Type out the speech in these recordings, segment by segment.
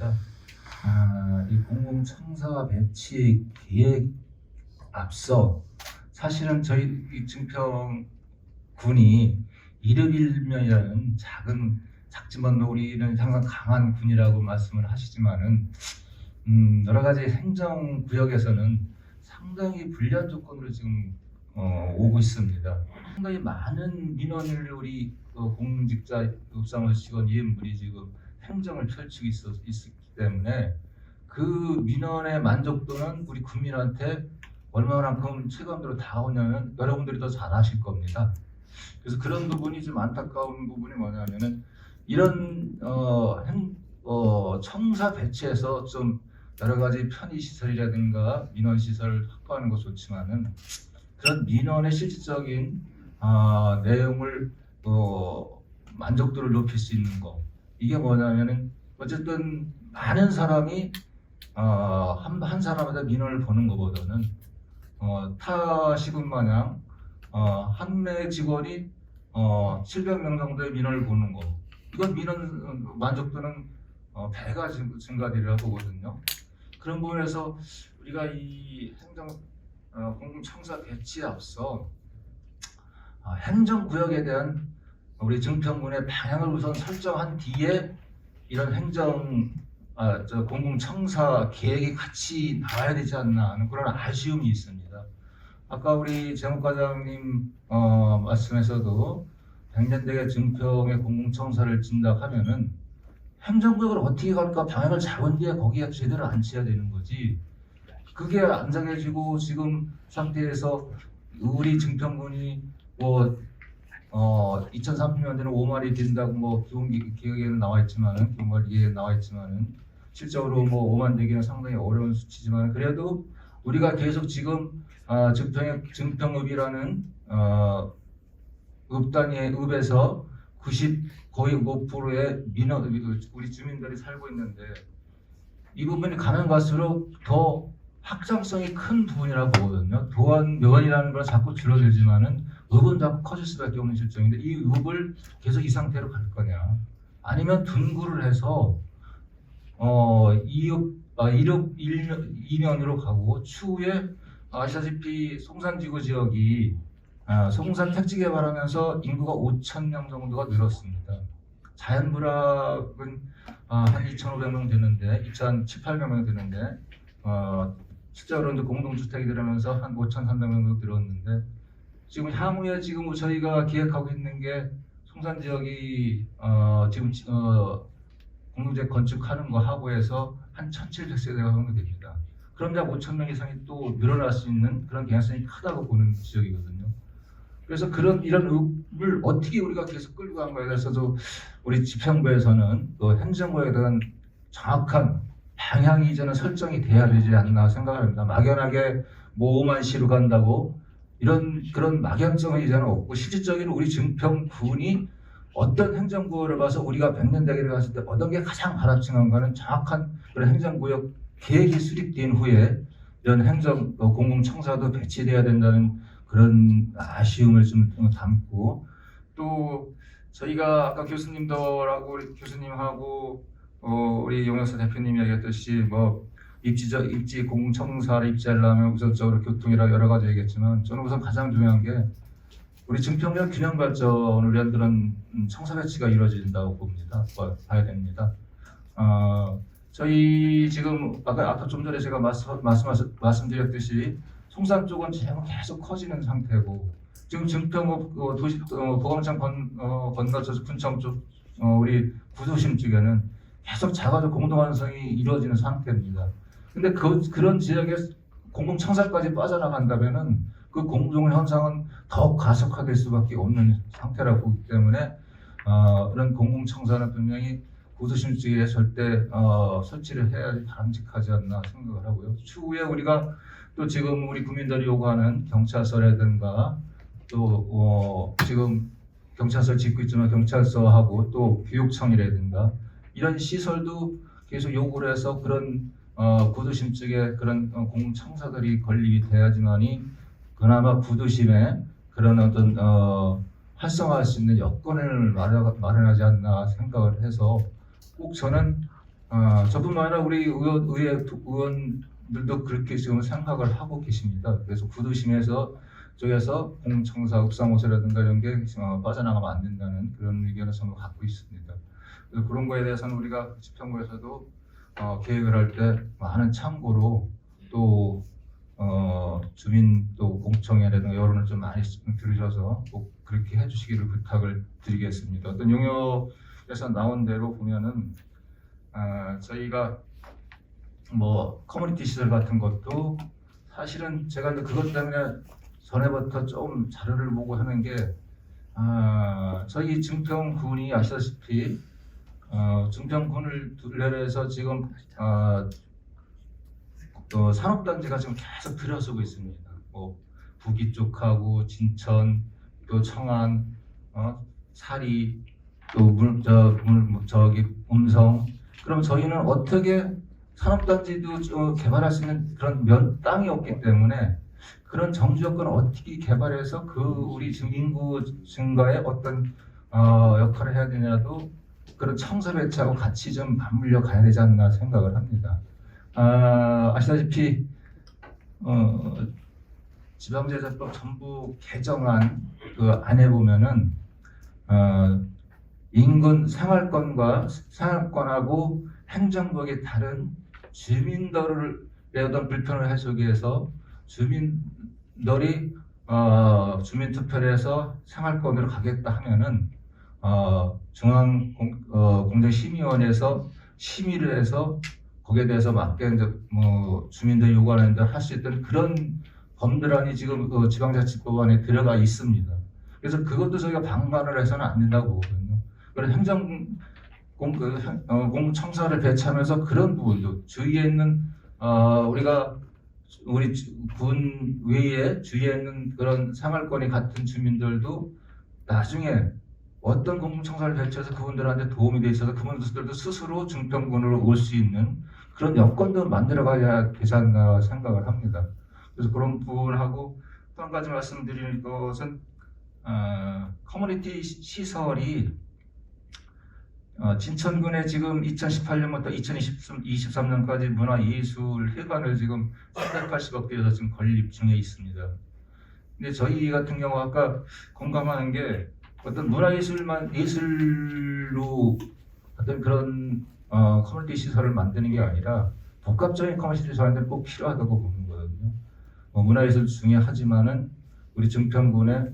있습니다. 이 공공청사 배치 계획 앞서 사실은 저희 이 증평군이 이르빌면이라는 작지만 우리는 항상 강한 군이라고 말씀을 하시지만은 여러 가지 행정구역에서는 상당히 불리한 조건으로 지금 오고 있습니다. 상당히 많은 민원을 우리 공직자, 읍사무소 직원, 이인물이 지금 행정을 펼치고 있기 때문에 그 민원의 만족도는 우리 국민한테 얼마만큼 체감으로 닿으냐면 여러분들이 더 잘 아실 겁니다. 그래서 그런 부분이 좀 안타까운 부분이 뭐냐면은 이런 청사 배치에서 좀 여러 가지 편의시설이라든가 민원시설을 확보하는 것 좋지만은 그런 민원의 실질적인 내용을 만족도를 높일 수 있는 거, 이게 뭐냐면은 어쨌든 많은 사람이 한 사람마다 민원을 보는 것보다는 타 시군 마냥 한 매 직원이 700명 정도의 민원을 보는 거, 이건 민원 만족도는 배가 증가되리라 보거든요. 그런 부분에서 우리가 이 공공청사 배치에 앞서 행정구역에 대한 우리 증평군의 방향을 우선 설정한 뒤에 이런 공공청사 계획이 같이 나와야 되지 않나 하는 그런 아쉬움이 있습니다. 아까 우리 재무과장님 말씀에서도 100년대의 증평의 공공청사를 진다하면은 행정구역을 어떻게 갈까 방향을 잡은 뒤에 거기에 제대로 앉혀야 되는 거지. 그게 안 정해지고 지금 상태에서 우리 증평군이 2030년대는 5마리 빈다고 기본 계획에는 나와 있지만은 기본계획에 나와 있지만은 실적으로 5만 되기는 상당히 어려운 수치지만 그래도 우리가 계속 지금 증평읍이라는 읍단위의 읍에서 거의 5%의 우리 주민들이 살고 있는데 이 부분이 가면 갈수록 더 확장성이 큰 부분이라고 보거든요. 묘원이라는 걸 자꾸 줄어들지만은 읍은 자꾸 커질 수밖에 없는 실정인데 이 읍을 계속 이 상태로 갈 거냐, 아니면 분구를 해서 이읍 2면으로 가고 추후에 아시다시피 송산지구 지역이 송산 택지 개발하면서 인구가 5,000명 정도가 늘었습니다. 자연불악은 한 2,500명 되는데 2,700명 되는데 실제로 이제 공동주택이 들어오면서 한 5,300명 정도 늘었는데 지금 향후에 지금 저희가 기획하고 있는 게 송산 지역이 지금 공동주택 건축하는 거 하고 해서 한 1,700세대가 정도 됩니다. 그럼 약 5,000명 이상이 또 늘어날 수 있는 그런 개연성이 크다고 보는 지역이거든요. 그래서 이런 읍을 어떻게 우리가 계속 끌고 간 거에 대해서도 우리 지평부에서는 또 행정부에 대한 정확한 방향이 이제는 설정이 돼야 되지 않나 생각을 합니다. 막연하게 5만 시로 간다고 그런 막연성은 이제는 없고 실질적인 우리 증평군이 어떤 행정구역을 봐서 우리가 100년 대계를 갔을 때 어떤 게 가장 바람직한가는 정확한 그런 행정구역 계획이 수립된 후에 이런 공공청사도 배치돼야 된다는 그런 아쉬움을 좀 담고, 또 저희가 아까 교수님들하고 우리 교수님하고 우리 용역사 대표님이 얘기했듯이 입지 공공청사를 입지하려면 우선적으로 교통이라 여러 가지 얘기했지만 저는 우선 가장 중요한 게 우리 증평역 균형 발전을 위한 그런 청사 배치가 이루어진다고 봐야 됩니다. 저희 지금 아까 좀 전에 제가 말씀드렸듯이 송산 쪽은 지금 계속 커지는 상태고 지금 증평읍 보광창 건너서 군청 쪽 우리 구도심 쪽에는 계속 자가적 공동완성이 이루어지는 상태입니다. 근데 그런 지역에 공공청사까지 빠져나간다면은 그 공동 현상은 더욱 가속화될 수밖에 없는 상태라고 보기 때문에 이런 공공청사는 분명히 구도심 쪽에 절대 설치를 해야지 바람직하지 않나 생각을 하고요. 추후에 우리가 또 지금 우리 국민들이 요구하는 경찰서라든가 또 지금 경찰서 짓고 있지만 경찰서하고 또 교육청이라든가 이런 시설도 계속 요구를 해서 그런 구도심 쪽에 그런 공청사들이 건립이 돼야지만이 그나마 구도심에 그런 어떤 활성화할 수 있는 여건을 마련하지 않나 생각을 해서 꼭 저는 저뿐만 아니라 우리 의원들도 그렇게 지금 생각을 하고 계십니다. 그래서 구도심에서 쪽에서 공청사 읍사무소라든가 이런 게 빠져나가면 안 된다는 그런 의견을 전부 갖고 있습니다. 그래서 그런 거에 대해서는 우리가 지평구에서도 계획을 할 때 많은 참고로 또 주민 또 공청회라든가 여론을 좀 많이 들으셔서 꼭 그렇게 해주시기를 부탁을 드리겠습니다. 어떤 용역에서 나온 대로 보면은 저희가 뭐 커뮤니티 시설 같은 것도 사실은 제가 이제 그것 때문에 전에부터 좀 자료를 보고 하는 게 저희 증평군이 아시다시피 증평군을 둘레로 해서 지금 산업단지가 지금 계속 들어서고 있습니다. 뭐 부기 쪽하고 진천 또 청안 사리 또 저기 음성. 그럼 저희는 어떻게 산업단지도 개발할 수 있는 그런 땅이 없기 때문에 그런 정주 여건을 어떻게 개발해서 그 우리 지금 인구 증가에 어떤 역할을 해야 되냐도 그런 청사 배치하고 같이 좀 맞물려 가야 되지 않나 생각을 합니다. 아시다시피 지방제재법 전부 개정안 그 안에 보면은 인근 생활권하고 행정국의 다른 주민들의 어떤 불편을 해소하기 위해서 주민들이 주민투표를 해서 생활권으로 가겠다 하면은 중앙공정심의원에서 심의를 해서 거기에 대해서 맞게 이제 주민들이 요구하는 데 할 수 있던 그런 범들안이 지금 지방자치법 안에 들어가 있습니다. 그래서 그것도 저희가 방관을 해서는 안 된다고 보거든요. 그런 공청사를 배치하면서 그런 부분도 주위에 있는 우리 군 외에 주위에 있는 그런 생활권이 같은 주민들도 나중에 어떤 공청사를 배치해서 그분들한테 도움이 돼 있어서 그분들도 스스로 증평군으로 올 수 있는 그런 여건도 만들어가야 되지 않나 생각을 합니다. 그래서 그런 부분하고 또 한 가지 말씀드릴 것은 커뮤니티 시설이 진천군에 지금 2018년부터 2023년까지 문화예술회관을 지금 380억 들여서 지금 건립 중에 있습니다. 근데 저희 같은 경우 아까 공감하는 게 어떤 예술로 어떤 그런 커뮤니티 시설을 만드는 게 아니라 복합적인 커뮤니티 시설들이 꼭 필요하다고 보는 거거든요. 문화예술 중요하지만은 우리 증평군에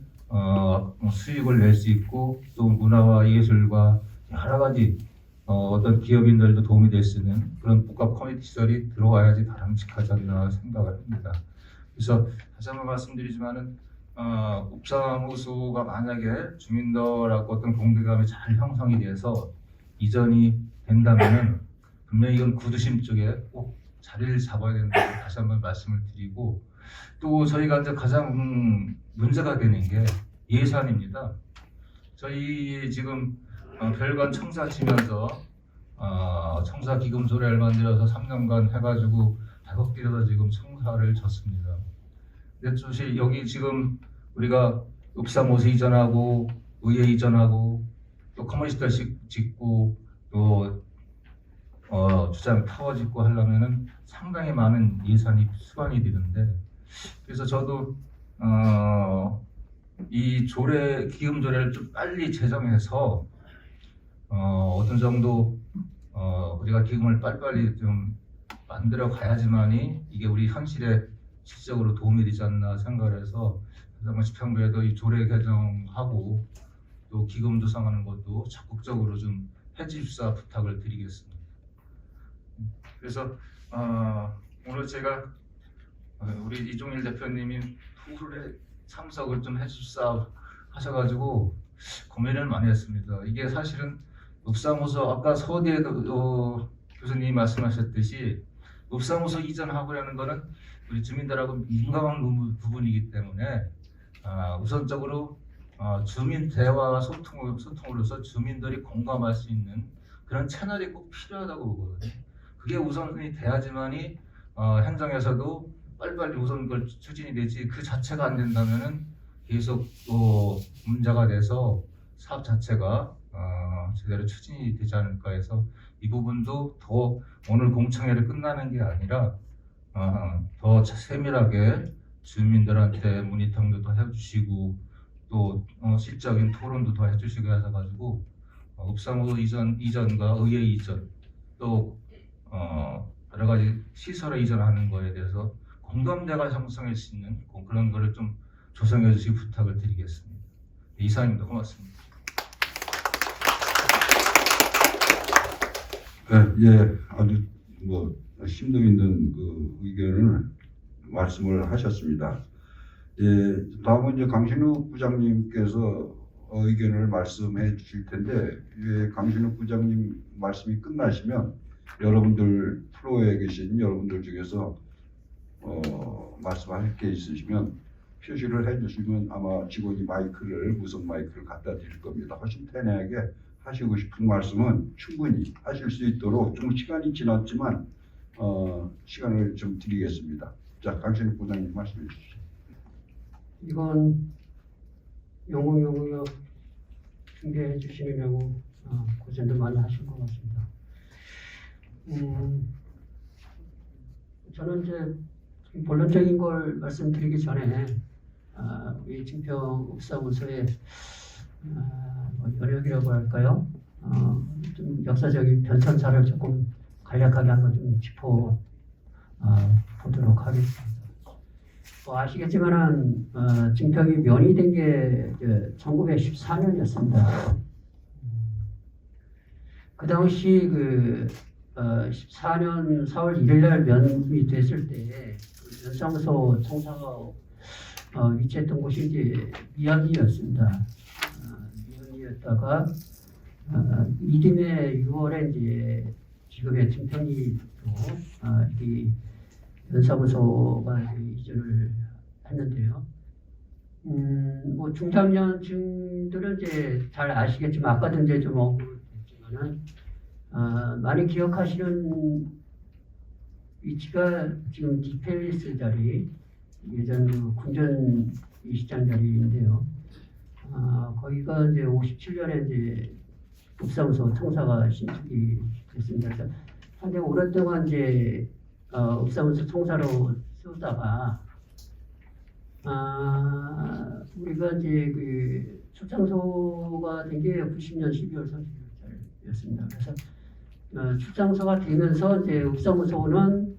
수익을 낼 수 있고 또 문화와 예술과 여러 가지 어떤 기업인들도 도움이 될 수 있는 그런 복합 커뮤니티 시설이 들어와야지 바람직하지 않나 생각을 합니다. 그래서 다시 한번 말씀드리지만은 읍사무소가 만약에 주민들하고 어떤 공감이 잘 형성이 돼서 이전이 된다면은 분명히 이건 구도심 쪽에 꼭 자리를 잡아야 된다고 다시 한번 말씀을 드리고 또 저희가 이제 가장 문제가 되는 게 예산입니다. 저희 지금 별관 청사 치면서 청사 기금 조례를 만들어서 3년간 해가지고 100억 들여서 지금 청사를 졌습니다. 근데 사실 여기 지금 우리가 읍사무소 이전하고 의회 이전하고 또 커머니티를 짓고 또 주차장 타워 짓고 하려면은 상당히 많은 예산이 수반이 되는데 그래서 저도 이 기금 조례를 좀 빨리 제정해서 어떤 정도 우리가 기금을 빨리빨리 좀 만들어 가야지만이 이게 우리 현실에 실질적으로 도움이 되지 않나 생각을 해서 지평구에도 이 조례 개정하고 또 기금 조성하는 것도 적극적으로 좀 해주십사 부탁을 드리겠습니다. 그래서 오늘 제가 우리 이종일 대표님이 토론에 참석을 좀 해주십사 하셔가지고 고민을 많이 했습니다. 이게 사실은 읍사무소 아까 서대에도 교수님이 말씀하셨듯이 읍사무소 이전하고라는 거는 우리 주민들하고 민감한 부분이기 때문에 우선적으로 주민 대화 소통으로서 주민들이 공감할 수 있는 그런 채널이 꼭 필요하다고 보거든요. 그게 우선이 돼야지만이 행정에서도 빨리빨리 우선 그걸 추진이 되지 그 자체가 안 된다면은 계속 또 문제가 돼서 사업 자체가 제대로 추진이 되지 않을까 해서 이 부분도 더 오늘 공청회를 끝나는 게 아니라 더 세밀하게 주민들한테 모니터링도 더 해주시고 또 실적인 토론도 더 해주시고 해서 가지고 읍사무 이전과 의회 이전 또 여러 가지 시설을 이전하는 거에 대해서 공감대가 형성할 수 있는 그런 거를 좀 조성해 주시기 부탁을 드리겠습니다. 이상입니다. 고맙습니다. 예, 아주 심도 있는 그 의견을 말씀을 하셨습니다. 예, 다음은 이제 강신욱 부장님께서 의견을 말씀해 주실 텐데, 예, 강신욱 부장님 말씀이 끝나시면 여러분들 프로에 계신 여러분들 중에서 말씀하실 게 있으시면 표시를 해주시면 아마 직원이 무선 마이크를 갖다 드릴 겁니다. 훨씬 편하게 하시고 싶은 말씀은 충분히 하실 수 있도록 좀 시간이 지났지만 시간을 좀 드리겠습니다. 자, 강신욱 부장님 말씀해 주시죠. 이건 영웅 준비해 주시느냐고 고생도 많이 하신 것 같습니다. 저는 이제 본론적인 걸 말씀드리기 전에 우리 증평 읍사무소의 여력이라고 할까요? 좀 역사적인 변천사를 조금 간략하게 한번 좀 짚어 보도록 하겠습니다. 아시겠지만은 증평이 면이된 게 1914년이었습니다. 그 당시 14년 4월 1일 날 면이 됐을 때 면사무소 총사가 위치했던 곳이 이제 미양이었습니다. 미양이었다가 이듬해 6월에 이제 지금의 증평이 이 면사무소가 이전을 했는데요. 뭐 중장년층들은 이제 잘 아시겠지만 아까도 이제 좀 언급했지만은 많이 기억하시는 위치가 지금 디펠리스 자리, 예전 그 군전 이시장 자리인데요. 거기가 이제 57년에 이제 읍사무소 총사가 신축이 됐습니다. 그래서 상당히 오랫동안 이제 읍사무소 총사로 쓰다가 우리가 이제 그 출장소가 된 게 90년 12월 30일자였습니다. 그래서 출장소가 되면서 이제 읍사무소는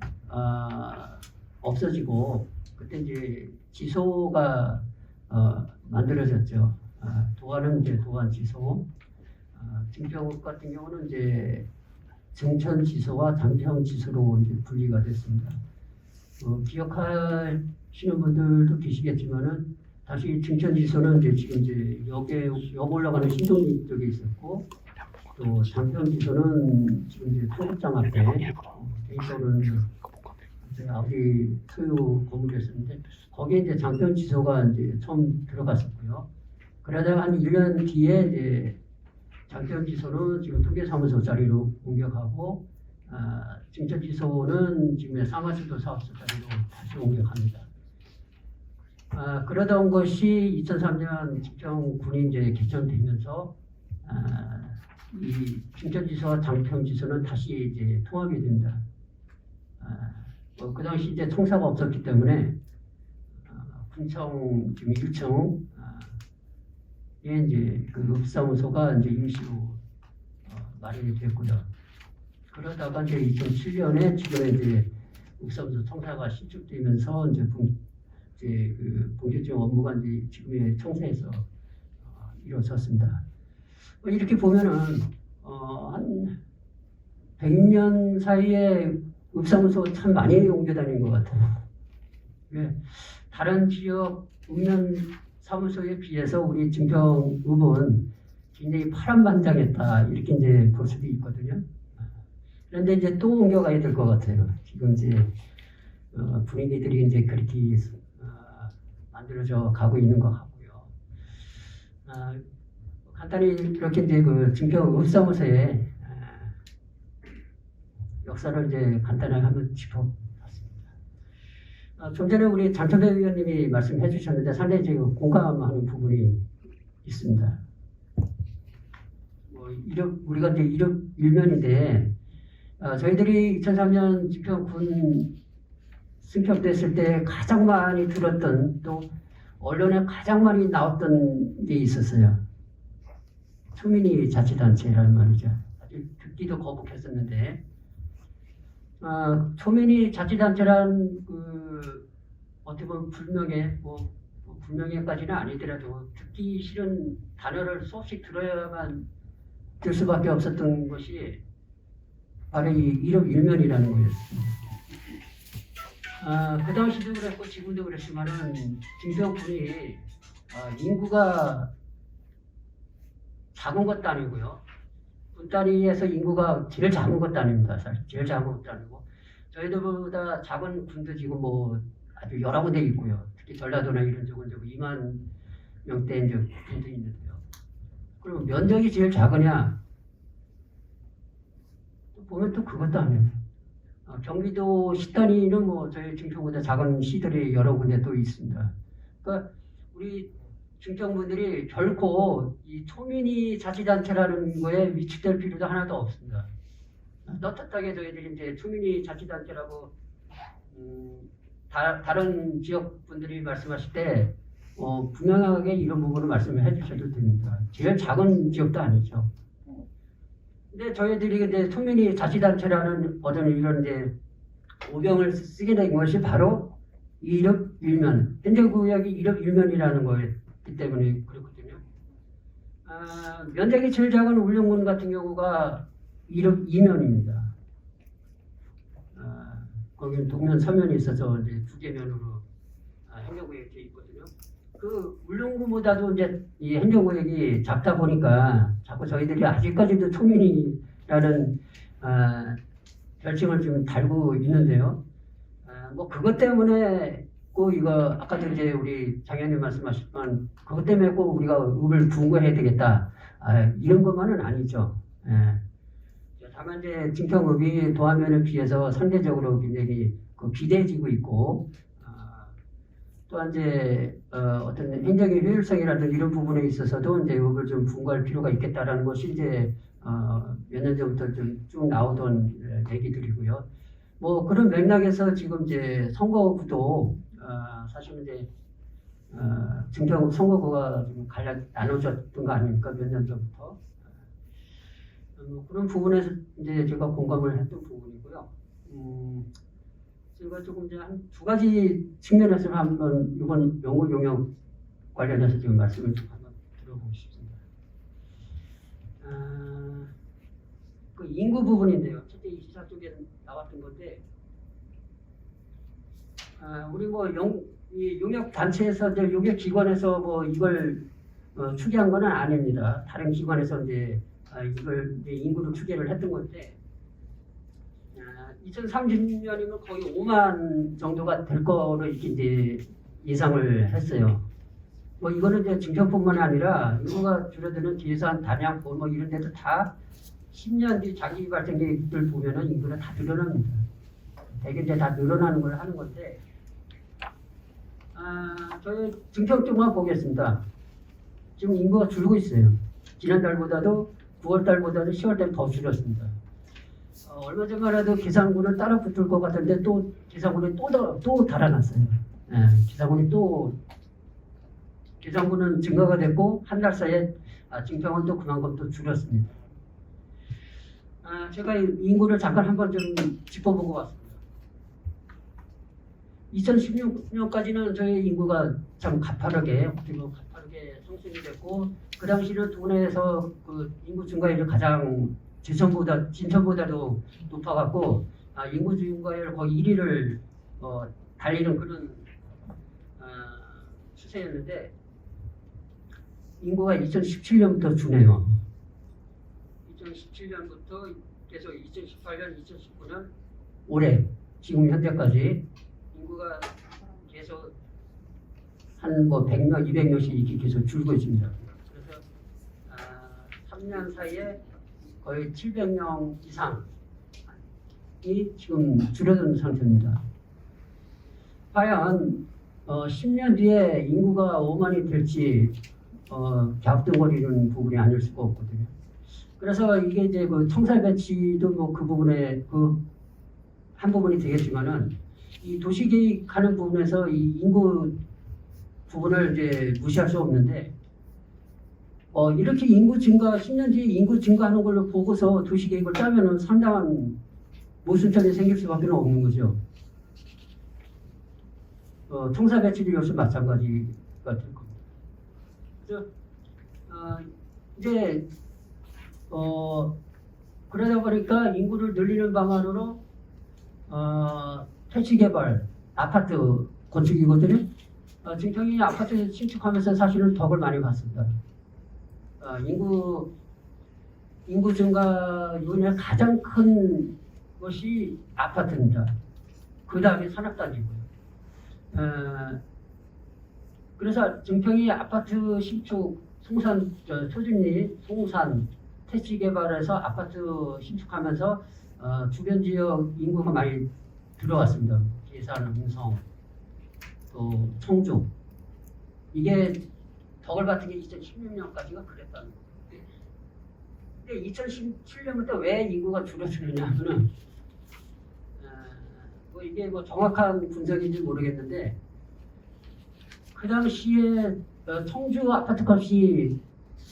없어지고 그때 이제 지소가 만들어졌죠. 도안은 이제 도안 지소, 증평읍 같은 경우는 이제 증천 지소와 장평 지소로 이제 분리가 됐습니다. 기억하시는 분들도 계시겠지만은 다시 증천 지소는 이제 지금 이제 역 올라가는 신동 쪽에 있었고 또 장평 지소는 지금 이제 통국장 앞에 데이터는 저희 아버지 소유 건물이었는데 거기에 이제 장평 지소가 이제 처음 들어갔었고요. 그러다가 한 1년 뒤에 이제 장평 지소는 지금 통계사무소 자리로 공격하고 증천 지소는 지금의 상하수도 사업소 자리로 다시 공격합니다. 그러다 온 것이 2003년 증평군이 이제 개천되면서 이 증천 지소와 장평 지소는 다시 이제 통합이 됩니다. 그 당시 이제 총사가 없었기 때문에 군청 지금 1층 이제 그 읍사무소가 이제 임시로 마련이 됐고요. 그러다가 이제 2007년에 지금 이제 읍사무소 총사가 신축되면서 이제 그 본격적인 업무가 이제 지금의 총사에서 이루어졌습니다. 이렇게 보면은 한 100년 사이에 읍사무소 참 많이 옮겨 다닌 것 같아요. 다른 지역 읍면 사무소에 비해서 우리 증평읍은 굉장히 파란만장했다 이렇게 이제 볼 수도 있거든요. 그런데 이제 또 옮겨가야 될 것 같아요. 지금 이제 분위기들이 이제 그렇게 만들어져 가고 있는 것 같고요. 간단히 이렇게 이제 그 증평 읍사무소의 역사를 이제 간단하게 한번 짚어봤습니다. 좀 전에 우리 장천배 의원님이 말씀해 주셨는데 상당히 지금 공감하는 부분이 있습니다. 우리가 이제 이력 일면인데 저희들이 2003년 지평군 승격됐을 때 가장 많이 들었던 또 언론에 가장 많이 나왔던 게 있었어요. 초민이 자치단체라는 말이죠. 아주 듣기도 거북했었는데 초민이 자치단체란 그 어떻게 보면 불명예까지는 아니더라도 듣기 싫은 단어를 수없이 들어야만 들 수밖에 없었던 것이 바로 이 이력 일면이라는 거였습니다. 그 당시도 그랬고 지금도 그랬지만은 김평군이 인구가 작은 것도 아니고요. 군 단위에서 인구가 제일 작은 것도 아닙니다. 사실 제일 작은 것도 아니고 저희들보다 작은 군도 지금 뭐 아주 여러 군데 있고요. 특히 전라도나 이런 쪽은 2만 명대 이제 군도 있는데요. 그럼 면적이 제일 작으냐? 보면 또 그것도 아니에요. 경기도 시 단위는 뭐 저희 충청보다 작은 시들이 여러 군데 또 있습니다. 그러니까 우리 충청분들이 결코 이 초민이 자치단체라는 거에 위축될 필요도 하나도 없습니다. 떳떳하게 저희들이 이제 초민이 자치단체라고 다른 지역 분들이 말씀하실 때 분명하게 이런 부분을 말씀을 해주셔도 됩니다. 제일 작은 지역도 아니죠. 근데 저희들이 이제 초민이 자치단체라는 어떤 이런 이제 오병을 쓰게 된 것이 바로 이력 일면, 행정구역이 이력 일면이라는 거였기 때문에 그렇거든요. 면적이 제일 작은 울릉군 같은 경우가 이력 이면입니다. 거기는 동면, 서면이 있어서 이제 두 개 면으로 행정구역이 되어 있거든요. 그 울릉군보다도 이제 이 행정구역이 작다 보니까 자꾸 저희들이 아직까지도 초민이라는 별칭을 좀 달고 있는데요. 뭐 그것 때문에 꼭 이거 아까도 이제 우리 장현님 말씀하셨지만 그것 때문에 꼭 우리가 읍을 분거해야 되겠다 이런 것만은 아니죠. 다만 이제 증평읍이 도하면에 비해서 상대적으로 굉장히 비대해지고 있고 또한 이제 어떤 행정의 효율성이라든지 이런 부분에 있어서도 이제 읍을 좀 분거할 필요가 있겠다라는 것이 이제 몇 년 전부터 좀 쭉 나오던 얘기들이고요. 뭐 그런 맥락에서 지금 이제 선거구도 사실 이제 증평읍 선거구가 좀 나눠졌던 거 아닙니까? 몇 년 전부터. 그런 부분에서 이제 제가 공감을 했던 부분이고요. 제가 조금 이제 한 두 가지 측면에서 한번 이번 연구 용역 관련해서 지금 말씀을 좀 한번 들어보고 싶습니다. 그 인구 부분인데요. 첫째 이 시사 쪽에 나왔던 건데, 우리 뭐 이 용역 단체에서 이제 용역 기관에서 뭐 이걸 추계한 건 아닙니다. 다른 기관에서 이제 이걸 이제 인구를 추계를 했던 건데, 2030년이면 거의 5만 정도가 될 거로 이렇게 이제 예상을 했어요. 뭐 이거는 이제 증평뿐만 아니라 인구가 줄어드는 계산, 단양포 뭐 이런 데도 다 10년 뒤 자기 발생 계획들 보면은 인구는 다 늘어납니다. 대개 이제 다 늘어나는 걸 하는 건데, 저희 증평 쪽만 보겠습니다. 지금 인구가 줄고 있어요. 지난달보다도 9월달보다도 10월달 더 줄었습니다. 얼마 전만 해도 계산군을 따라 붙을 것 같은데 또 계산군이 또 달아났어요. 계산군은 증가가 됐고 한 달 사이에 증평은 또 그만큼 또 줄었습니다. 제가 인구를 잠깐 한번 좀 짚어보고 왔습니다. 2016년까지는 저희 인구가 참 가파르게 상승이 됐고 그 당시는 도내에서 그 인구 증가율이 가장 진천보다도 높아갖고 인구 증가율 거의 1위를 달리는 그런 추세였는데 인구가 2017년부터 주네요. 2017년부터 계속 2018년, 2019년 올해 지금 현재까지 인구가 계속 한 뭐 100명, 200명씩 이렇게 계속 줄고 있습니다. 그래서 3년 사이에 거의 700명 이상이 지금 줄어든 상태입니다. 과연 10년 뒤에 인구가 5만이 될지 갸우뚱거리는 부분이 아닐 수가 없거든요. 그래서 이게 이제 그 청사 배치도 뭐 그 부분에 그 한 부분이 되겠지만은 이 도시계획하는 부분에서 이 인구 부분을 이제 무시할 수 없는데 이렇게 인구 증가 10년 뒤에 인구 증가하는 걸로 보고서 도시계획을 짜면은 상당한 모순점이 생길 수밖에 없는 거죠. 청사 배치도 역시 마찬가지가 될 겁니다. 그래서 이제 그러다 보니까 인구를 늘리는 방안으로 택지 개발, 아파트 건축이거든요. 증평이 아파트 신축하면서 사실은 덕을 많이 봤습니다. 인구 증가 요인의 가장 큰 것이 아파트입니다. 그 다음에 산업단지고요. 그래서 증평이 아파트 신축, 소진리, 송산, 택지 개발해서 아파트 신축하면서 주변 지역 인구가 많이 들어왔습니다. 계산, 음성, 또 청주. 이게 덕을 받은 게 2016년까지가 그랬다는 거예요. 근데 2017년부터 왜 인구가 줄어드느냐 하면은 이게 뭐 정확한 분석인지 모르겠는데 그 당시에 청주 아파트 값이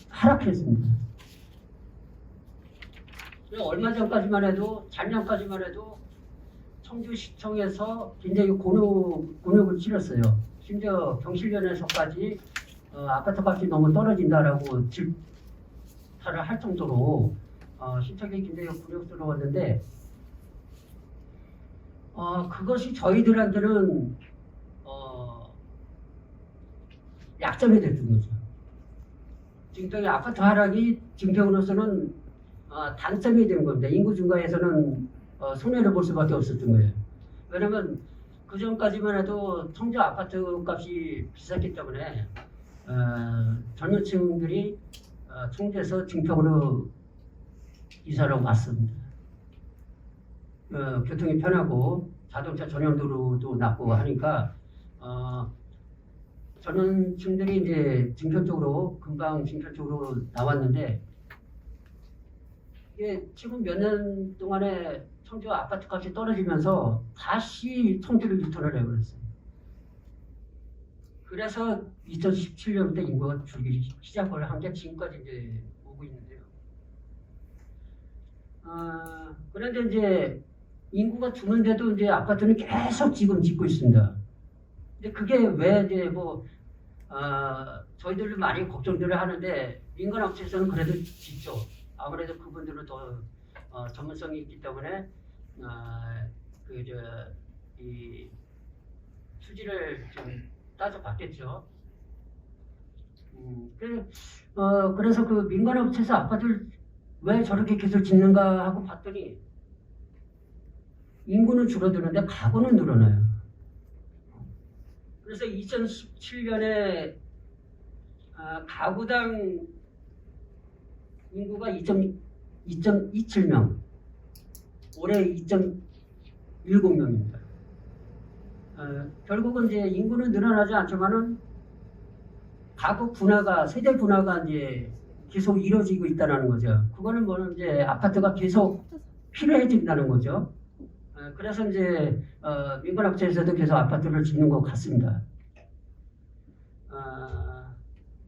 하락했습니다. 얼마 전까지만 해도 작년까지만 해도 청주시청에서 굉장히 곤욕을 치렀어요. 심지어 경실련에서까지 아파트 값이 너무 떨어진다라고 질타를 할 정도로 시청이 굉장히 곤욕스러웠는데 그것이 저희들한테는 약점이 됐던 거죠. 증평의 아파트 하락이 증평으로서는 단점이 된 겁니다. 인구 증가에서는 손해를 볼 수밖에 없었던 거예요. 왜냐하면 그 전까지만 해도 청주 아파트 값이 비쌌기 때문에 전유층들이 청주에서 증평으로 이사를 왔습니다. 교통이 편하고 자동차 전용 도로도 낮고 하니까 전원층들이 이제 증평 쪽으로 금방 증평 쪽으로 나왔는데 이게 지금 몇 년 동안에 청주 아파트 값이 떨어지면서 다시 청주를 유턴을 해버렸어요. 그래서 2017년부터 인구가 줄기 시작을 한 게 지금까지 이제 오고 있는데요. 그런데 이제 인구가 주는데도 이제 아파트는 계속 지금 짓고 있습니다. 근데 그게 왜 이제 저희들도 많이 걱정들을 하는데 민간업체에서는 그래도 짓죠. 아무래도 그분들은 더 전문성이 있기 때문에 이 수지를 좀 따져봤겠죠. 그래서 그 민간업체에서 아파트를 왜 저렇게 계속 짓는가 하고 봤더니 인구는 줄어드는데 가구는 늘어나요. 그래서 2017년에 가구당 인구가 2.27명, 올해 2.10명입니다. 결국은 이제 인구는 늘어나지 않지만은 가구 분화가, 세대 분화가 이제 계속 이루어지고 있다는 거죠. 그거는 뭐는 이제 아파트가 계속 필요해진다는 거죠. 그래서 이제 민간업체에서도 계속 아파트를 짓는 것 같습니다.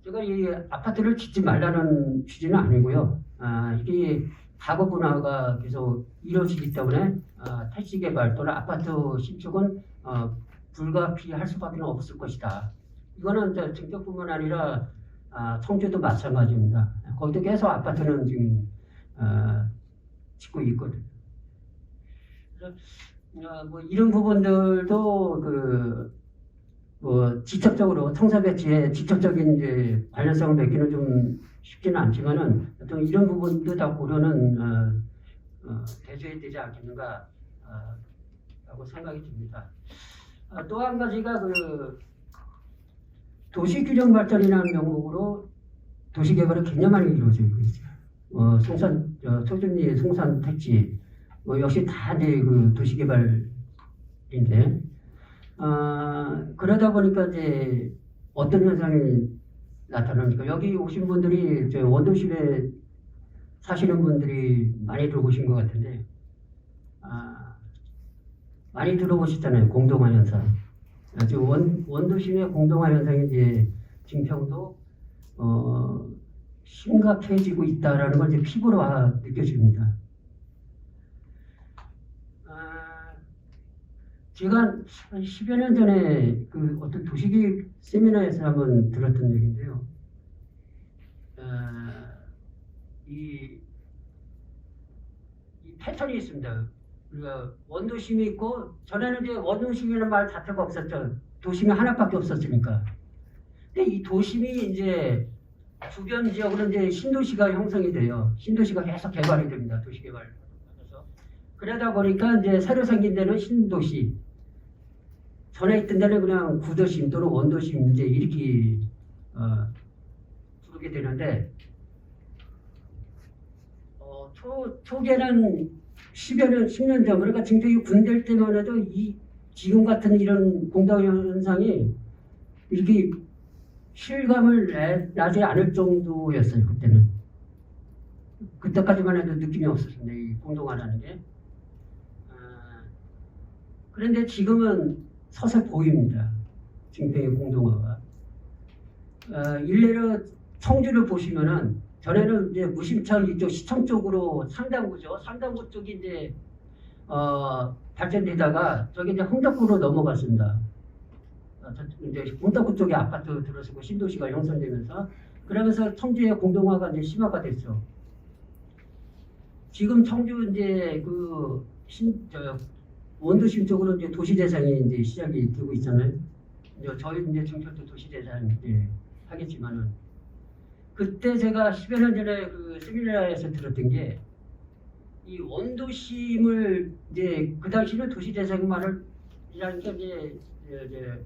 제가 이 아파트를 짓지 말라는 취지는 아니고요. 이게 가구 분화가 계속 이루어지기 때문에 택지 개발 또는 아파트 신축은 불가피할 수밖에 없을 것이다. 이거는 증평뿐만 아니라 청주도 마찬가지입니다. 거기도 계속 아파트는 지금 짓고 있거든요. 그래서 뭐 이런 부분들도 직접적으로 청사 배치에 직접적인 이제 관련성을 맺기는 좀 쉽지는 않지만은 어떤 이런 부분도 다 고려는 대줘야 되지 않겠는가 라고 생각이 듭니다. 또 한 가지가 도시균형 발전이라는 명목으로 도시개발이 굉장히 많이 이루어지고 있어요. 소준리 송산 택지 역시 다 이제 그 도시개발인데 그러다 보니까 이제 어떤 현상이 나타납니까? 여기 오신 분들이 원도심에 사시는 분들이 많이 들어보신 것 같은데, 많이 들어보셨잖아요. 공동화 현상. 지금 원도심의 공동화 현상이 이제 증평도 심각해지고 있다라는 걸 이제 피부로 느껴집니다. 제가 한 10여 년 전에 그 어떤 도시계획 세미나에서 한번 들었던 얘기인데요. 이 패턴이 있습니다. 우리가 원도심이 있고, 전에는 이제 원도심이라는 말 자체가 없었죠. 도심이 하나밖에 없었으니까. 근데 이 도심이 이제 주변 지역으로 이제 신도시가 형성이 돼요. 신도시가 계속 개발이 됩니다. 도시 개발. 그러다 보니까 이제 새로 생긴 데는 신도시. 전에 있던 데는 그냥 구도심 또는 원도심 이제 이렇게 부르게 되는데, 초기에는 10년 전, 그러니까 증평이 군대일 때만 해도 지금 같은 이런 공동 현상이 이렇게 실감을 나지 않을 정도였어요. 그때는. 그때까지만 해도 느낌이 없었습니다. 이 공동화라는 게. 그런데 지금은 서서 보입니다. 증평의 공동화가. 일례로 청주를 보시면은, 전에는 이제 무심천 이쪽 시청 쪽으로 상당구죠. 상당구 쪽이 이제 발전되다가 저기 이제 흥덕구로 넘어갔습니다. 이제 흥덕구 쪽에 아파트 들어서고 신도시가 형성되면서, 그러면서 청주의 공동화가 이제 심화가 됐죠. 지금 청주 이제 원도심 쪽으로 이제 도시대상이 이제 시작이 되고 있잖아요. 이제 저희 이제 증평도 도시대상 이제 하겠지만은, 그때 제가 10여 년 전에 그 세미나에서 들었던 게, 이 원도심을 이제 그 당시는 도시대상만을 이라는 게 이제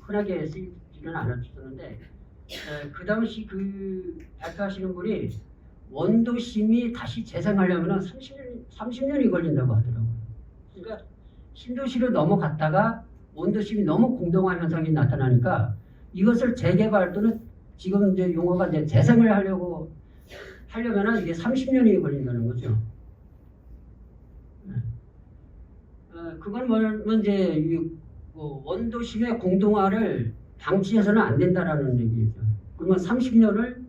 흔하게 쓰이지는 않았었는데, 그 당시 그 발표하시는 분이 원도심이 다시 재생하려면 30년이 걸린다고 하더라고요. 그러니까 신도시로 넘어갔다가 원도심이 너무 공동화 현상이 나타나니까 이것을 재개발 또는 지금 이제 용어가 이제 재생을 하려면은 이게 30년이 걸린다는 거죠. 그건 뭐냐면 이제 원도심의 공동화를 방치해서는 안 된다라는 얘기죠. 그러면 30년을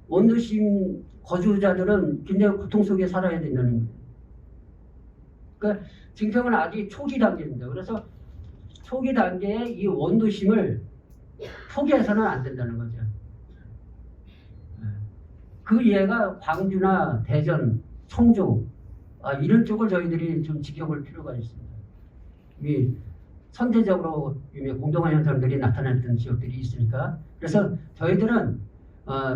원도심 거주자들은 굉장히 고통 속에 살아야 된다는 거예요. 그러니까 증평은 아직 초기 단계입니다. 그래서 초기 단계에 이 원도심을 포기해서는 안 된다는 거죠. 그 이해가 광주나 대전, 청주 이런 쪽을 저희들이 좀 지켜볼 필요가 있습니다. 이 선대적으로 공동화 현상들이 나타났던 지역들이 있으니까, 그래서 저희들은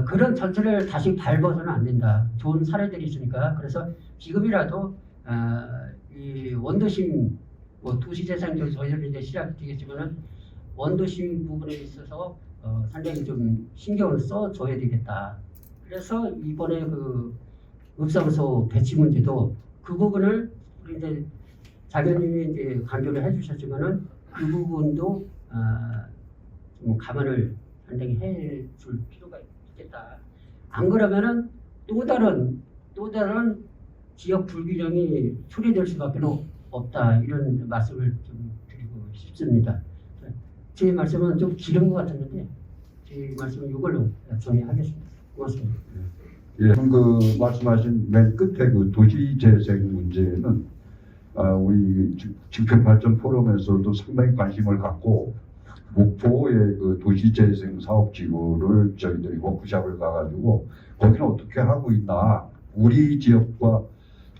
그런 전체를 다시 밟아서는 안 된다. 좋은 사례들이 있으니까, 그래서 지금이라도 이 원도심 도시재생도 저희들이 이제 시작되겠지만은 원도심 부분에 있어서 상당히 좀 신경을 써줘야 되겠다. 그래서 이번에 그 읍사무소 배치 문제도 그 부분을 우리 이제 장현님이 이제 강조를 해주셨지만은 그 부분도 좀 감안을 상당히 해줄 필요가 있겠다. 안 그러면은 또 다른 지역 불균형이 초래될 수밖에 없다, 이런 말씀을 좀 드리고 싶습니다. 제 말씀은 좀 길은 것 같았는데 제 말씀은 이걸로 정리하겠습니다. 고맙습니다. 예, 그 말씀하신 맨 끝에 그 도시재생 문제는 우리 증평발전 포럼에서도 상당히 관심을 갖고 목포의 그 도시재생 사업지구를 저희들이 워크숍을 가가지고 거기는 어떻게 하고 있나, 우리 지역과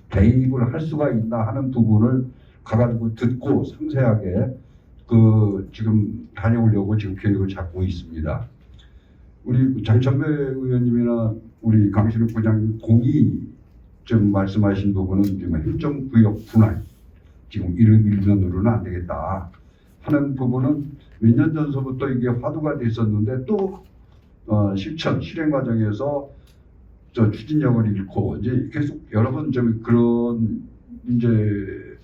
대입을 할 수가 있나 하는 부분을 가가지고 듣고 상세하게 그 지금 다녀오려고 지금 계획을 잡고 있습니다. 우리 장천배 의원님이나 우리 강신욱 부장님 공이 좀 말씀하신 부분은 지금 행정구역 분할, 지금 일면으로는 안 되겠다 하는 부분은 몇 년 전서부터 이게 화두가 됐었는데 또 실행 과정에서 추진력을 잃고 이제 계속 여러 번 좀 그런 이제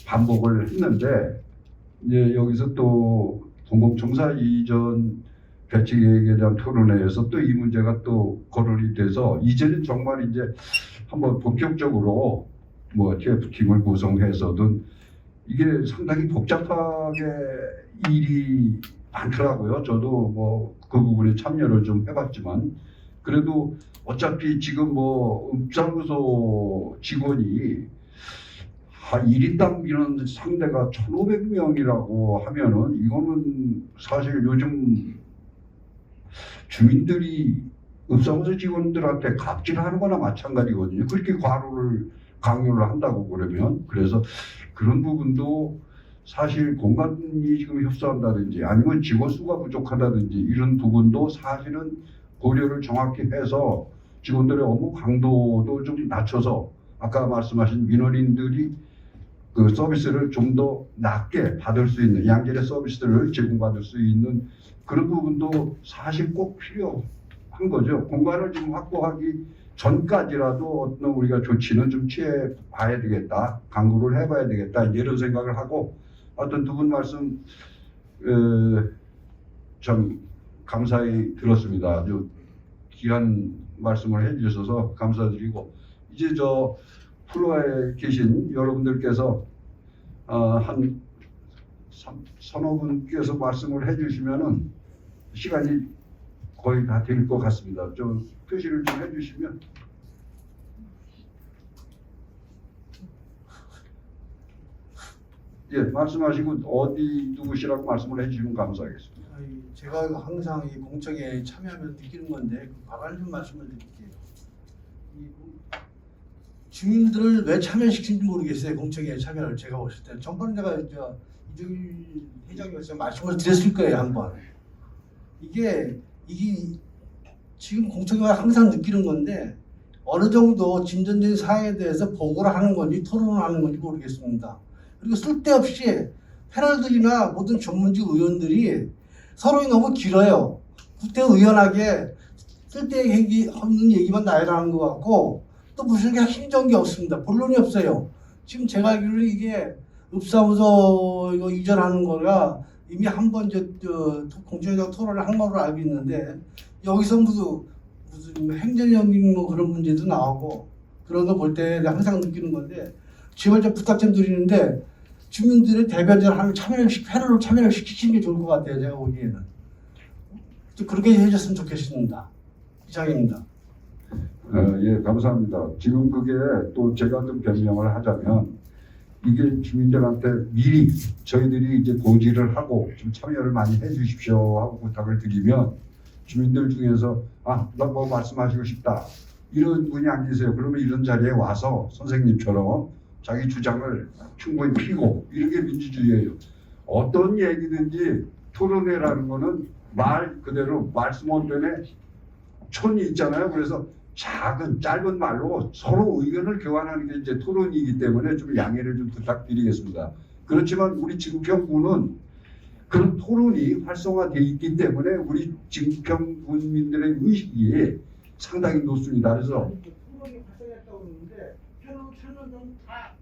반복을 했는데, 이제 여기서 또 공공청사 이전 대책 계획에 대한 토론회에서 또 이 문제가 또 거론이 돼서 이제는 정말 이제 한번 본격적으로 뭐 TF팀을 구성해서든 이게 상당히 복잡하게 일이 많더라고요. 저도 뭐 그 부분에 참여를 좀 해봤지만 그래도 어차피 지금 뭐 읍사무소 직원이 한 1인당 민원 상대가 1,500명이라고 하면은 이거는 사실 요즘 주민들이 읍사무소 직원들한테 갑질하는 거나 마찬가지거든요. 그렇게 강요를 한다고 그러면 그래서 그런 부분도 사실 공간이 지금 협소한다든지 아니면 직원 수가 부족하다든지 이런 부분도 사실은 고려를 정확히 해서 직원들의 업무 강도도 좀 낮춰서 아까 말씀하신 민원인들이 그 서비스를 좀 더 낮게 받을 수 있는 양질의 서비스를 제공받을 수 있는 그런 부분도 사실 꼭 필요한 거죠. 공간을 좀 확보하기 전까지라도 어떤 우리가 조치는 좀 취해 봐야 되겠다. 강구를 해봐야 되겠다. 이런 생각을 하고 어떤 두 분 말씀 참 감사히 들었습니다. 아주 귀한 말씀을 해주셔서 감사드리고 이제 저 플로어에 계신 여러분들께서 한 서너 분께서 말씀을 해주시면은 시간이 거의 다 될 것 같습니다. 좀 표시를 좀 해주시면. 예, 말씀하시고 어디 누구시라고 말씀을 해주시면 감사하겠습니다. 제가 항상 이 공청회에 참여하면서 느끼는 건데 바로 좀 말씀을 드릴게요. 주민들을 왜 참여시키는지 모르겠어요. 공청회에 참여를 제가 보실 때 전번에 제가 이정일 회장님께서 말씀을 드렸을 거예요. 한번 이게 지금 공청회가 항상 느끼는 건데 어느 정도 진전된 사항에 대해서 보고를 하는 건지 토론을 하는 건지 모르겠습니다. 그리고 쓸데없이 패널들이나 모든 전문직 의원들이 서로이 너무 길어요. 구태의연하게 쓸데없는 얘기만 나열하는 것 같고 또 무슨 핵심적인 게 없습니다. 본론이 없어요. 지금 제가 알기로는 이게 읍사무소 이거 이전하는 거가 이미 한번 공청회적 토론을 한 걸로 알고 있는데 여기서 무슨 행정적인 뭐 그런 문제도 나오고 그런 거 볼 때 항상 느끼는 건데 제발 좀 부탁 좀 드리는데 주민들의 대변자를 하면 패널로 참여를 시키시는 게 좋을 것 같아요. 제가 보기에는 좀 그렇게 해줬으면 좋겠습니다. 이상입니다. 예, 감사합니다. 지금 그게 또 제가 좀 변명을 하자면 이게 주민들한테 미리 저희들이 이제 고지를 하고 좀 참여를 많이 해주십시오 하고 부탁을 드리면 주민들 중에서 나 뭐 말씀하시고 싶다 이런 분이 안 계세요. 그러면 이런 자리에 와서 선생님처럼 자기 주장을 충분히 피고 이런 게 민주주의예요. 어떤 얘기든지 토론회라는 거는 말 그대로 말씀원변에 촌이 있잖아요. 그래서 짧은 말로 서로 의견을 교환하는 게 이제 토론이기 때문에 좀 양해를 좀 부탁드리겠습니다. 그렇지만 우리 증평구는 그런 토론이 활성화되어 있기 때문에 우리 증평 국민들의 의식이 상당히 높습니다. 그래서 토론이 발생했다고 그러는데 패널 참여는 다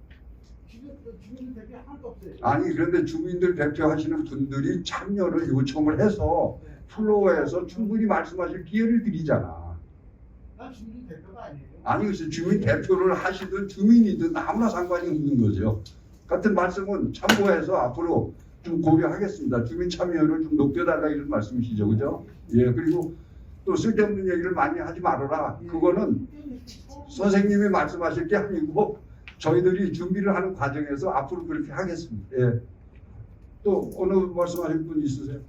주민들 대표 하나도 없어요. 아니 그런데 주민들 대표하시는 분들이 참여를 요청을 해서 플로어에서 충분히 말씀하실 기회를 드리잖아. 난 주민 대표가 아니에요. 아니 그래서 주민 대표를 하시든 주민이든 아무나 상관이 없는 거죠. 같은 말씀은 참고해서 앞으로 좀 고려하겠습니다. 주민 참여를 좀 높여달라 이런 말씀이시죠, 그죠? 예, 그리고 또 쓸데없는 얘기를 많이 하지 말아라. 그거는 선생님이 말씀하실 게 아니고 저희들이 준비를 하는 과정에서 앞으로 그렇게 하겠습니다. 예. 또 어느 말씀하실 분 있으세요?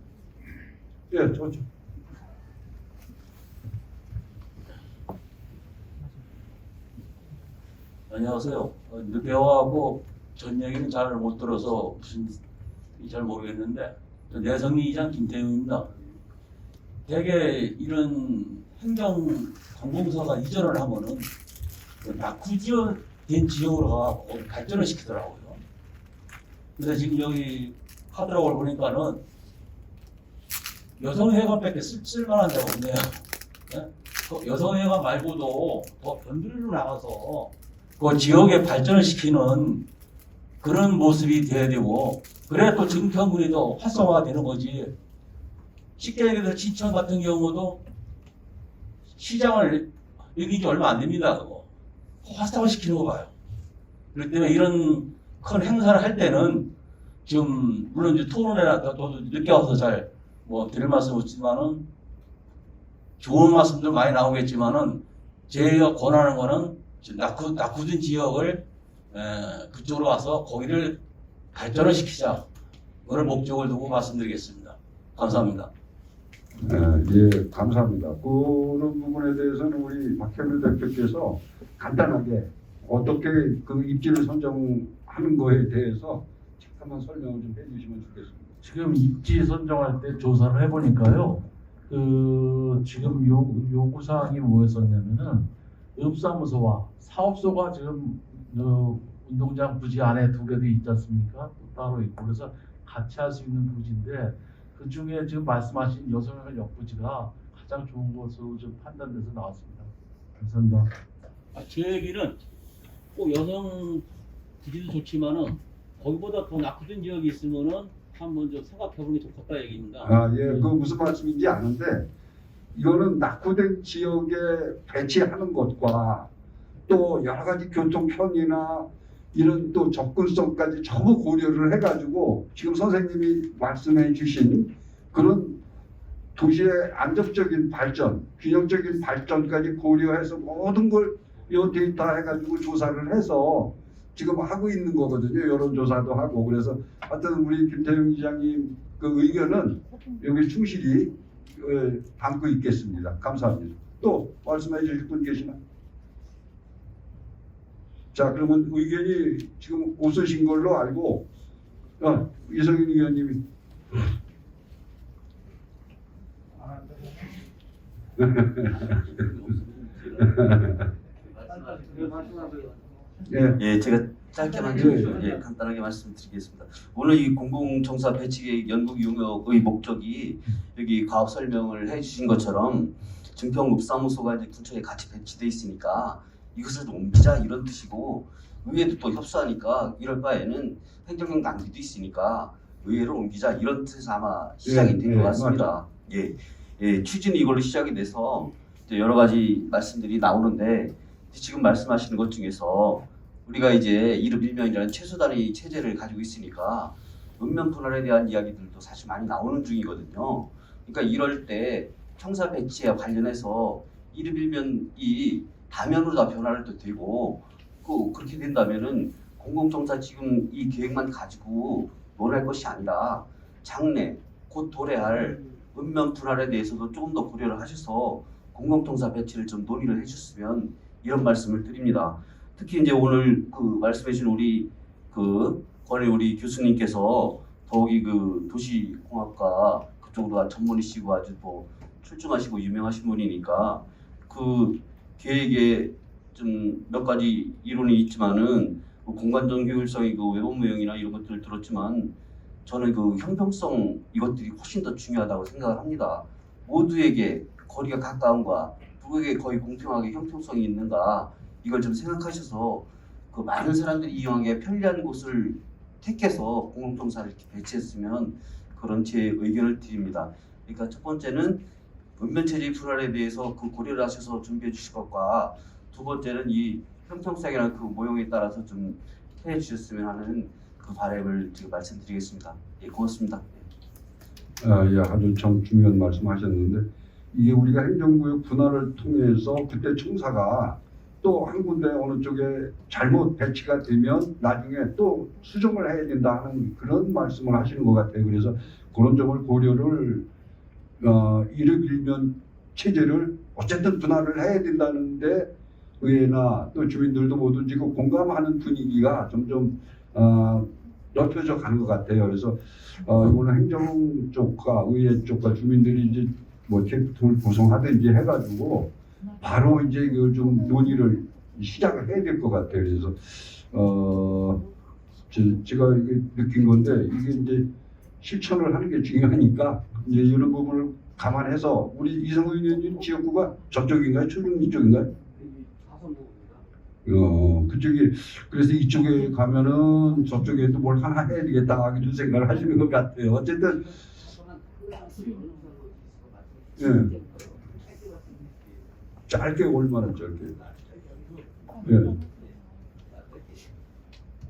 예, 좋죠. 안녕하세요. 늦게 와갖고 전 얘기는 잘 못 들어서 무슨 잘 모르겠는데 내성리 이장 김태웅입니다. 대개 이런 행정 관공서가 이전을 하면은 낙후지어된 지역으로 가고 발전을 시키더라고요. 근데 지금 여기 카드락을 보니까는 여성회관밖에 쓸만한 데가 없네요. 네? 그 여성회관 말고도 더 변두리로 나가서 그 지역의 발전을 시키는 그런 모습이 돼야 되고 그래야 또 증평군이 더 활성화가 되는 거지. 쉽게 얘기해서 지천 같은 경우도 시장을 여기 지 얼마 안 됩니다. 그거 화상을 시키는 거 봐요. 그렇기 때문에 이런 큰 행사를 할 때는 지금 물론 이제 토론회나 또 늦게 와서 잘 뭐 드릴 말씀 없지만은 좋은 말씀도 많이 나오겠지만은 제가 권하는 거는 낙후된 지역을 그쪽으로 와서 거기를 발전을 시키자. 그걸 목적을 두고 말씀드리겠습니다. 감사합니다. 예, 감사합니다. 그런 부분에 대해서는 우리 박현우 대표께서 간단하게 어떻게 그 입지를 선정하는 거에 대해서 한번 설명을 좀 해주시면 좋겠습니다. 지금 입지 선정할 때 조사를 해보니까요. 그 지금 요구사항이 뭐였었냐면은 읍사무소와 사업소가 지금 운동장 부지 안에 두 개도 있지 않습니까? 또 따로 있고 그래서 같이 할 수 있는 부지인데 그 중에 지금 말씀하신 여성의 역부지가 가장 좋은 것으로 좀 판단돼서 나왔습니다. 감사합니다. 제 얘기는 꼭 여성 부지도 좋지만은 거기보다 더 낙후된 지역이 있으면은 한번 좀 생각해보는 게 좋겠다 얘기입니다. 예, 그 무슨 말씀인지 아는데 이거는 낙후된 지역에 배치하는 것과 또 여러 가지 교통 편의나 이런 또 접근성까지 전부 고려를 해가지고 지금 선생님이 말씀해 주신 그런 도시의 안정적인 발전, 균형적인 발전까지 고려해서 모든 걸 이 데이터 해가지고 조사를 해서 지금 하고 있는 거거든요. 여론조사도 하고. 그래서 하여튼 우리 김태형 이장님 그 의견은 여기 충실히 담고 있겠습니다. 감사합니다. 또 말씀해 주실 분 계시나? 자, 그러면 의견이 지금 없으신 걸로 알고 이성윤 의원님이 예. 예, 제가 짧게만 좀 간단하게 말씀드리겠습니다. 오늘 이 공공청사 배치계획 연구 용역의 목적이 여기 과업 설명을 해주신 것처럼 증평읍사무소가 이제 군청에 같이 배치돼 있으니까 이것을 옮기자 이런 뜻이고 의회도 또 협소하니까 이럴 바에는 행정력 낭비도 있으니까 의회로 옮기자 이런 뜻에서 아마 시작이 된 것 같습니다. 예, 추진이 이걸로 시작이 돼서 이제 여러 가지 말씀들이 나오는데 지금 말씀하시는 것 중에서 우리가 이제 이름 일명이라는 최소 단위 체제를 가지고 있으니까 읍면 분할에 대한 이야기들도 사실 많이 나오는 중이거든요. 그러니까 이럴 때 청사 배치와 관련해서 이름 일면이 다면으로 다 변화를 또 되고 그렇게 된다면은 공공청사 지금 이 계획만 가지고 논할 것이 아니라 장래 곧 도래할 읍면 분할에 대해서도 조금 더 고려를 하셔서 공공청사 배치를 좀 논의를 해주셨으면 이런 말씀을 드립니다. 특히 이제 오늘 그 말씀해주신 우리 그 권해 우리 교수님께서 더욱이 그 도시공학과 그쪽으로 전문이시고 아주 또 출중하시고 유명하신 분이니까 그 계획에 좀 몇 가지 이론이 있지만은 그 공간적 효율성이 그 외범무형이나 이런 것들을 들었지만 저는 그 형평성 이것들이 훨씬 더 중요하다고 생각을 합니다. 모두에게 거리가 가까움과 누구에게 거의 공평하게 형평성이 있는가 이걸 좀 생각하셔서 그 많은 사람들이 이용하기에 편리한 곳을 택해서 공공청사를 이렇게 배치했으면 그런 제 의견을 드립니다. 그러니까 첫 번째는 읍면체제 분할에 대해서 그 고려를 하셔서 준비해 주실 것과 두 번째는 이 형평성이나 그 모형에 따라서 좀 해 주셨으면 하는 그 바람을 지금 말씀드리겠습니다. 예, 고맙습니다. 예, 아주 참 중요한 말씀하셨는데 이게 우리가 행정구역 분할을 통해서 그때 청사가 또 한 군데 어느 쪽에 잘못 배치가 되면 나중에 또 수정을 해야 된다 하는 그런 말씀을 하시는 것 같아요. 그래서 그런 점을 고려를 이를 빌면 체제를 어쨌든 분할을 해야 된다는데 의회나 또 주민들도 뭐든지 그 공감하는 분위기가 점점 넓혀져 가는 것 같아요. 그래서 이거는 행정 쪽과 의회 쪽과 주민들이 이제 뭐 TF팀을 구성하든지 해가지고 바로 이제 이걸 좀 논의를 시작을 해야 될 것 같아요. 그래서 제가 이게 느낀 건데 이게 이제 실천을 하는 게 중요하니까 이제 이런 부분을 감안해서 우리 이성우 의원님 지역구가 저쪽인가요? 초중 이쪽인가요? 그쪽이 그래서 이쪽에 가면은 저쪽에도 뭘 하나 해야 되겠다 이런 생각을 하시는 것 같아요. 어쨌든 예. 짧게 얼마나 짧게. 예.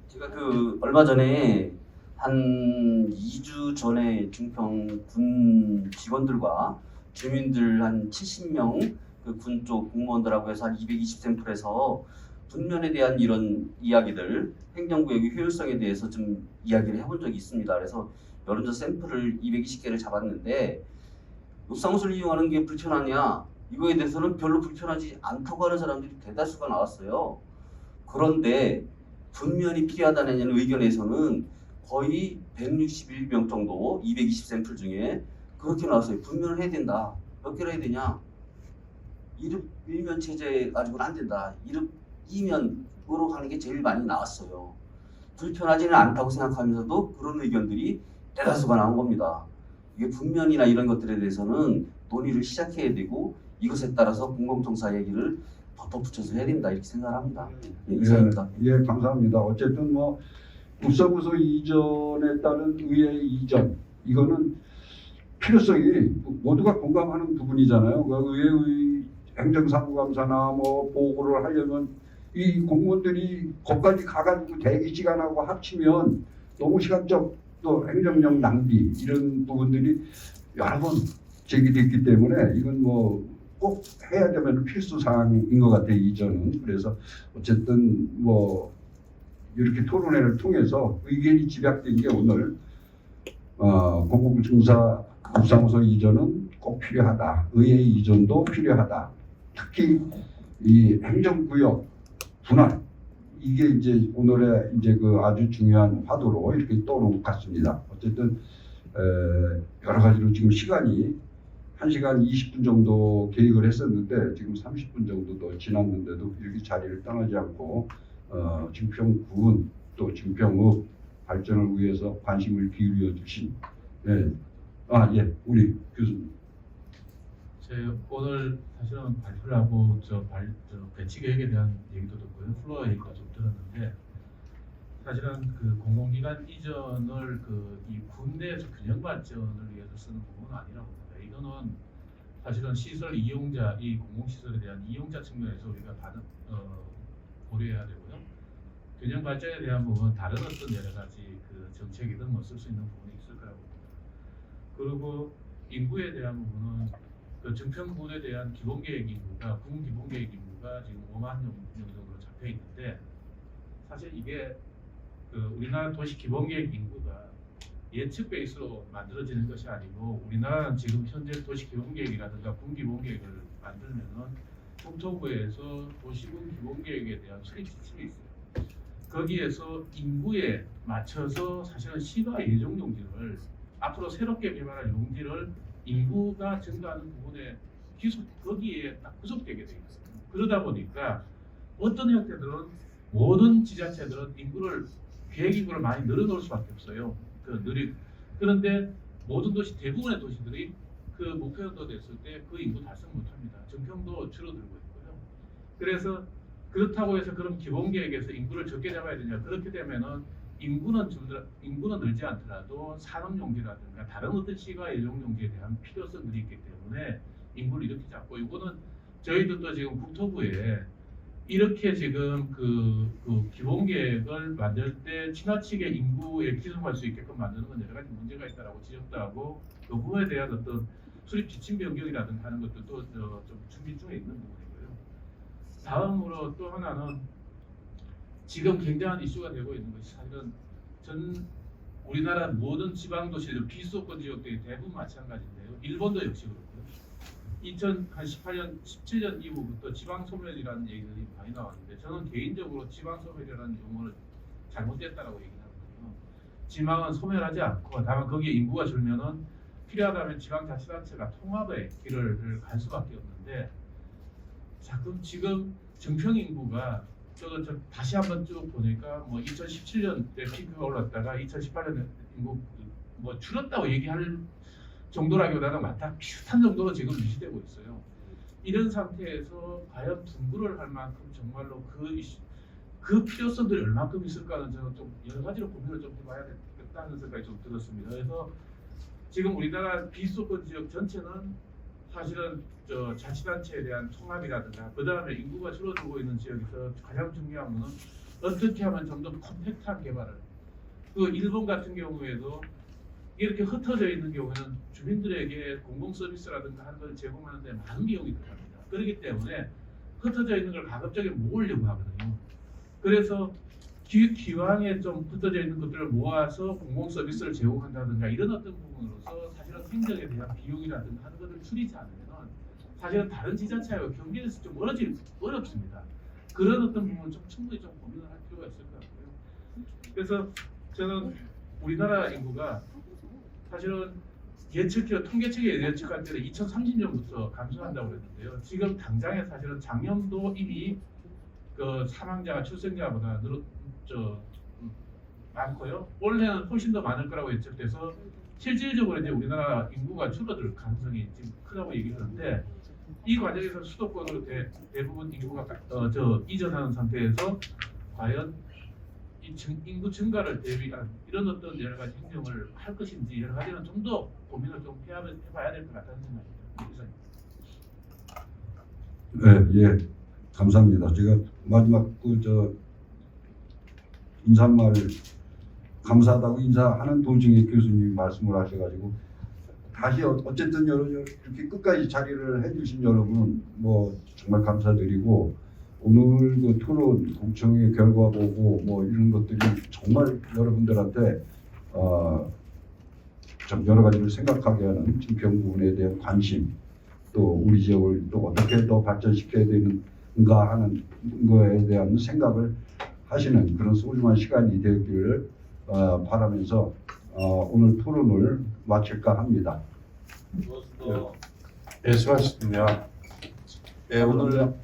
제가 그 얼마 전에 한 2주 전에 증평 군 직원들과 주민들 한 70명 그 군 쪽 공무원들하고 해서 한 220샘플에서 분면에 대한 이런 이야기들, 행정구역의 효율성에 대해서 좀 이야기를 해본 적이 있습니다. 그래서 여론조사 샘플을 220개를 잡았는데 읍사무소를 이용하는 게 불편하냐? 이거에 대해서는 별로 불편하지 않다고 하는 사람들이 대다수가 나왔어요. 그런데 분면이 필요하다는 의견에서는 거의 161명 정도, 220샘플 중에 그렇게 나왔어요. 분면을 해야 된다. 몇 개를 해야 되냐? 1읍 1면 체제 가지고는 안 된다. 1읍 2면으로 가는 게 제일 많이 나왔어요. 불편하지는 않다고 생각하면서도 그런 의견들이 대다수가 나온 겁니다. 이게 분면이나 이런 것들에 대해서는 논의를 시작해야 되고 이것에 따라서 공공청사 얘기를 덧붙여서 해야 된다 이렇게 생각합니다. 네, 이상입니다. 예, 감사합니다. 어쨌든 뭐 읍사무소 이전에 따른 의회 이전 이거는 필요성이 모두가 공감하는 부분이잖아요. 그 의회의 행정사무감사나 뭐 보고를 하려면 이 공무원들이 거기까지 가가지고 대기 시간하고 합치면 너무 시간적 또 행정력 낭비 이런 부분들이 여러 번 제기됐기 때문에 이건 뭐 꼭 해야 되면 필수 사항인 것 같아요. 이전은. 그래서 어쨌든 뭐 이렇게 토론회를 통해서 의견이 집약된 게 오늘 공공청사 읍사무소 이전은 꼭 필요하다. 의회 이전도 필요하다. 특히 이 행정구역 분할 이게 이제 오늘의 이제 그 아주 중요한 화두로 이렇게 떠오른 것 같습니다. 어쨌든 여러 가지로 지금 시간이 1시간 20분 정도 계획을 했었는데 지금 30분 정도 더 지났는데도 이렇게 자리를 떠나지 않고 증평군 또 증평읍 발전을 위해서 관심을 기울여 주신 우리 교수님. 오늘 사실은 발표를 하고 배치 계획에 대한 얘기도 듣고요, 플로어 얘기도 좀 들었는데 사실은 그 공공기관 이전을 이 군내에서 균형 발전을 위해서 쓰는 부분은 아니라고 봅니다. 이거는 사실은 시설 이용자, 이 공공시설에 대한 이용자 측면에서 우리가 고려해야 되고요. 균형 발전에 대한 부분은 다른 어떤 여러 가지 그 정책이든 뭐 쓸 수 있는 부분이 있을 거라고 봅니다. 그리고 인구에 대한 부분은 그 증평군에 대한 기본계획 인구가 군 기본계획 인구가 지금 5만 명 정도로 잡혀 있는데 사실 이게 그 우리나라 도시 기본계획 인구가 예측 베이스로 만들어지는 것이 아니고 우리나라는 지금 현재 도시 기본계획이라든가 군 기본계획을 만들면은 국토부에서 도시군 기본계획에 대한 수립 지침이 있어요. 거기에서 인구에 맞춰서 사실은 시가 예정 용지를 앞으로 새롭게 개발할 용지를 인구가 증가하는 부분에 거기에 딱 구속되게 되어 있어요. 그러다 보니까 어떤 형태들은 모든 지자체들은 계획 인구를 많이 늘어놓을 수밖에 없어요. 그런데 모든 대부분의 도시들이 그 목표도 됐을 때 그 인구 달성 못합니다. 증평도 줄어들고 있고요. 그래서 그렇다고 해서 그럼 기본계획에서 인구를 적게 잡아야 되냐? 그렇게 되면은 인구는 늘지 않더라도 산업용지라든가 다른 어떤 시가 예정용지에 대한 필요성들이 있기 때문에 인구를 이렇게 잡고 이거는 저희들도 지금 국토부에 이렇게 지금 그 기본계획을 만들 때 지나치게 인구에 기준할 수 있게끔 만드는 건 여러 가지 문제가 있다라고 지적도 하고 그 부분에 대한 어떤 수립 지침 변경이라든가 하는 것도 좀 준비 중에 있는 부분이고요. 다음으로 또 하나는 지금 굉장한 이슈가 되고 있는 것이 사실은 우리나라 모든 지방 도시들 비수도권 지역들이 대부분 마찬가지인데요. 일본도 역시 그렇고요. 2018년, 17년 이후부터 지방소멸이라는 얘기들이 많이 나왔는데 저는 개인적으로 지방소멸이라는 용어를 잘못됐다라고 얘기하거든요. 지방은 소멸하지 않고 다만 거기에 인구가 줄면은 필요하다면 지방자치단체가 통합의 길을 갈 수밖에 없는데 자꾸 지금 증평 인구가 저도 다시 한번 쭉 보니까 뭐 2017년 때 피크가 올랐다가 2018년 인구 뭐 줄었다고 얘기할 정도라기보다는 비슷한 정도로 지금 유지되고 있어요. 이런 상태에서 과연 분부를 할 만큼 정말로 그 필요성들이 얼마큼 있을까는 저는 좀 여러 가지로 고민을 좀 해봐야 되겠다는 생각이 좀 들었습니다. 그래서 지금 우리나라 비수도권 지역 전체는 사실은 저 자치단체에 대한 통합이라든가 그 다음에 인구가 줄어들고 있는 지역에서 가장 중요한 거는 어떻게 하면 좀 더 컴팩트한 개발을 그 일본 같은 경우에도 이렇게 흩어져 있는 경우에는 주민들에게 공공 서비스라든가 하는 걸 제공하는데 많은 비용이 들어갑니다. 그렇기 때문에 흩어져 있는 걸 가급적이 모으려고 하거든요. 그래서 기왕에 좀 흩어져 있는 것들을 모아서 공공 서비스를 제공한다든가 이런 어떤 부분으로서 사실은 행정에 대한 비용이라든가 하는 것을 줄이지 않으면 사실은 다른 지자체와 경계에서 좀 어렵습니다. 그런 어떤 부분은 좀 충분히 좀 고민을 할 필요가 있을 것 같고요. 그래서 저는 우리나라 인구가 사실은 통계청이 예측할 때는 2030년부터 감소한다고 그랬는데요. 지금 당장에 사실은 작년도 이미 그 사망자가 출생자보다 많고요. 올해는 훨씬 더 많을 거라고 예측돼서 실질적으로 이제 우리나라 인구가 줄어들 가능성이 지금 크다고 얘기하는데 이 과정에서 수도권으로 대부분 인구가 이전하는 상태에서 과연 이 인구 증가를 대비한 이런 어떤 여러 가지 행정을 할 것인지 여러 가지는 좀 더 고민을 좀 해봐야 될 것 같다는 생각입니다. 네, 예, 감사합니다. 제가 마지막 인사말 감사하다고 인사하는 도중에 교수님이 말씀을 하셔가지고 다시 어쨌든 이렇게 끝까지 자리를 해주신 여러분 뭐 정말 감사드리고 오늘 그 토론 공청회 결과 보고 뭐 이런 것들이 정말 여러분들한테 좀 여러 가지를 생각하게 하는 증평부분에 대한 관심 또 우리 지역을 또 어떻게 더 발전시켜야 되는가 하는 거에 대한 생각을 하시는 그런 소중한 시간이 되기를 바라면서 오늘 토론을 마칠까 합니다. 네, 수고하셨습니다. 네, 오늘